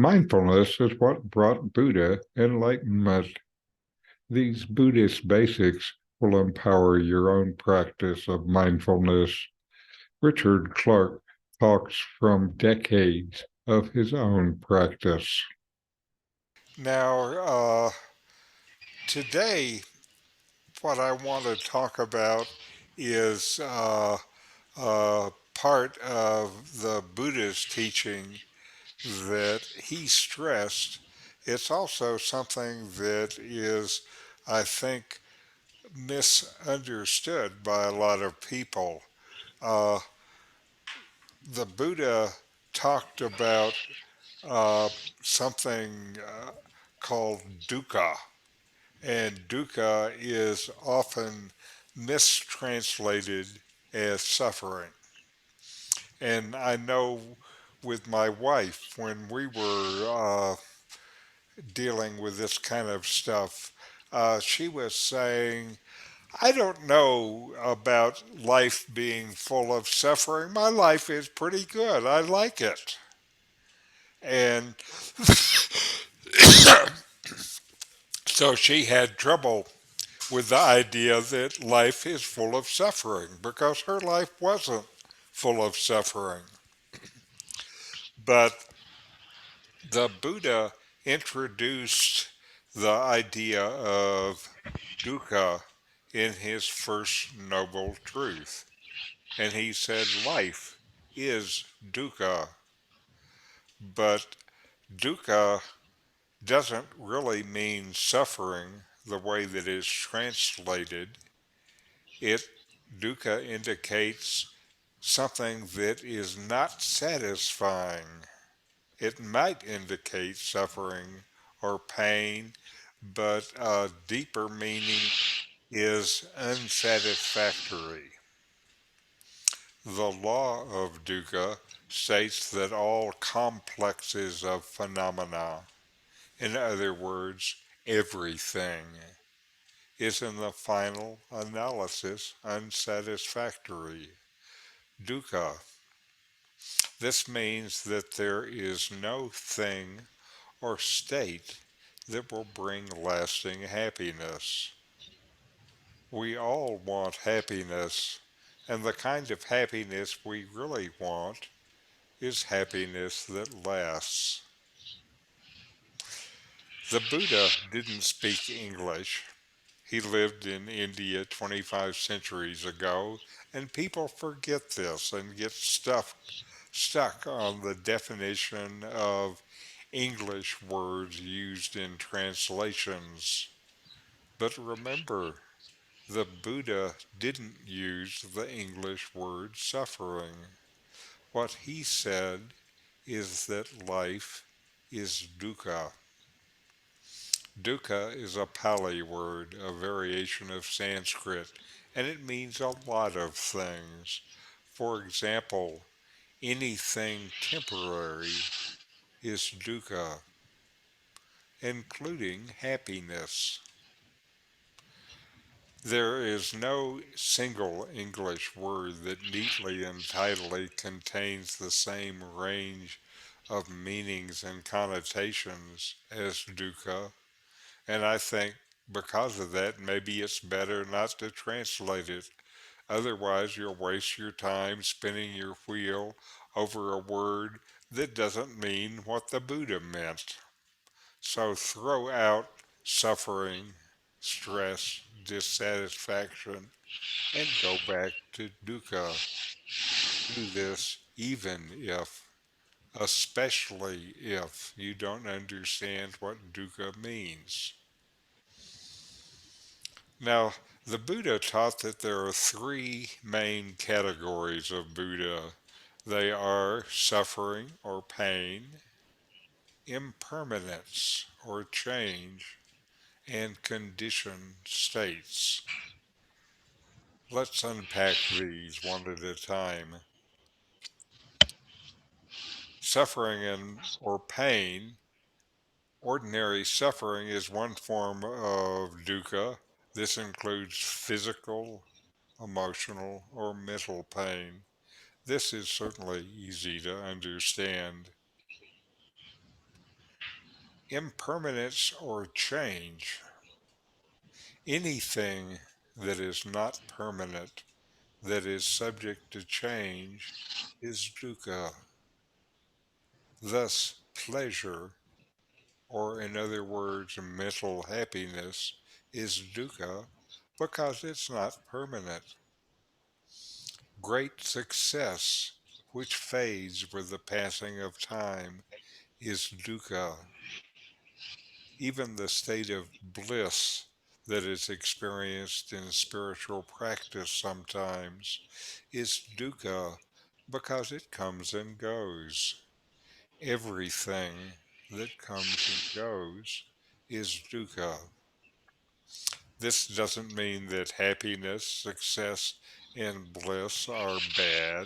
Mindfulness is what brought Buddha enlightenment. These Buddhist basics will empower your own practice of mindfulness. Richard Clarke talks from decades of his own practice. Now, today, what I want to talk about is part of the Buddhist teaching that he stressed. It's also something that is, I think, misunderstood by a lot of people. Uh, the Buddha talked about uh, something called dukkha. And dukkha is often mistranslated as suffering. And I know with my wife, when we were dealing with this kind of stuff, she was saying, I don't know about life being full of suffering. My life is pretty good. I like it. And so she had trouble with the idea that life is full of suffering because her life wasn't full of suffering. But the Buddha introduced the idea of dukkha in his first noble truth. And he said life is dukkha, but dukkha doesn't really mean suffering the way that is translated. It dukkha indicates something that is not satisfying. It might indicate suffering or pain, but a deeper meaning is unsatisfactory. The law of dukkha states that all complexes of phenomena, in other words, everything, is in the final analysis unsatisfactory. Dukkha. This means that there is no thing or state that will bring lasting happiness. We all want happiness, and the kind of happiness we really want is happiness that lasts. The Buddha didn't speak English. He lived in India 25 centuries ago, and people forget this and get stuck on the definition of English words used in translations. But remember, the Buddha didn't use the English word suffering. What he said is that life is dukkha. Dukkha is a Pali word, a variation of Sanskrit, and it means a lot of things. For example, anything temporary is dukkha, including happiness. There is no single English word that neatly and tidily contains the same range of meanings and connotations as dukkha, and I think because of that, maybe it's better not to translate it. Otherwise, you'll waste your time spinning your wheel over a word that doesn't mean what the Buddha meant. So throw out suffering, stress, dissatisfaction, and go back to dukkha. Do this even if, especially if you don't understand what dukkha means. Now, the Buddha taught that there are three main categories of Buddha. They are suffering or pain, impermanence or change, and conditioned states. Let's unpack these one at a time. Suffering and or pain, ordinary suffering is one form of dukkha. This includes physical, emotional, or mental pain. This is certainly easy to understand. Impermanence or change. Anything that is not permanent, that is subject to change, is dukkha. Thus, pleasure, or in other words, mental happiness, is dukkha because it's not permanent. Great success, which fades with the passing of time, is dukkha. Even the state of bliss that is experienced in spiritual practice sometimes is dukkha because it comes and goes. Everything that comes and goes is dukkha. This doesn't mean that happiness, success, and bliss are bad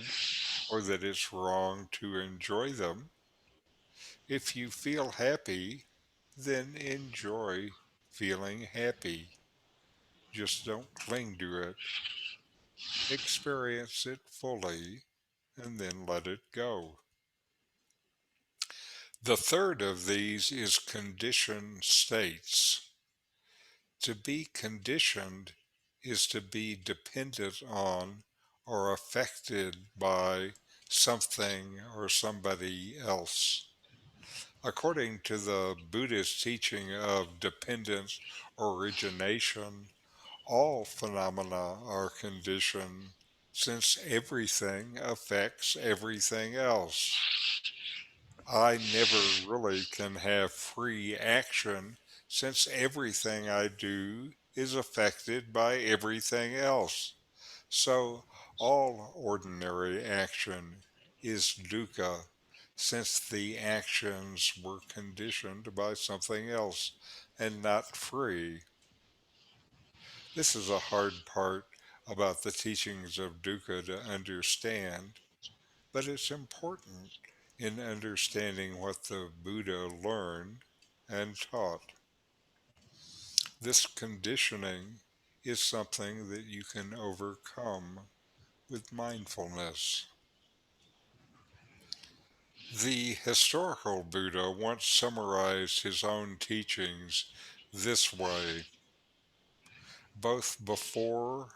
or that it's wrong to enjoy them. If you feel happy, then enjoy feeling happy. Just don't cling to it. Experience it fully and then let it go. The third of these is conditioned states. To be conditioned is to be dependent on or affected by something or somebody else. According to the Buddhist teaching of dependent origination, all phenomena are conditioned since everything affects everything else. I never really can have free action since everything I do is affected by everything else. So all ordinary action is dukkha since the actions were conditioned by something else and not free. This is a hard part about the teachings of dukkha to understand, but it's important in understanding what the Buddha learned and taught. This conditioning is something that you can overcome with mindfulness. The historical Buddha once summarized his own teachings this way: both before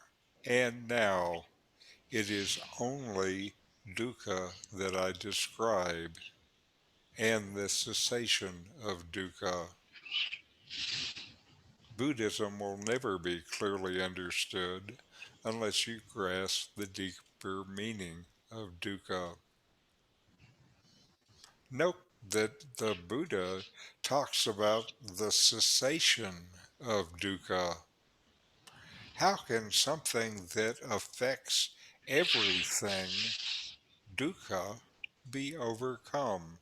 and now, it is only dukkha that I describe, and the cessation of dukkha. Buddhism will never be clearly understood unless you grasp the deeper meaning of dukkha. Note that the Buddha talks about the cessation of dukkha. How can something that affects everything, dukkha, be overcome?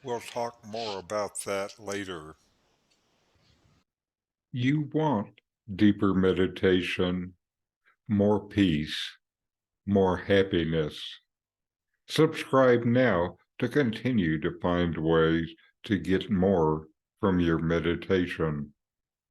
We'll talk more about that later. You want deeper meditation, more peace, more happiness. Subscribe now to continue to find ways to get more from your meditation.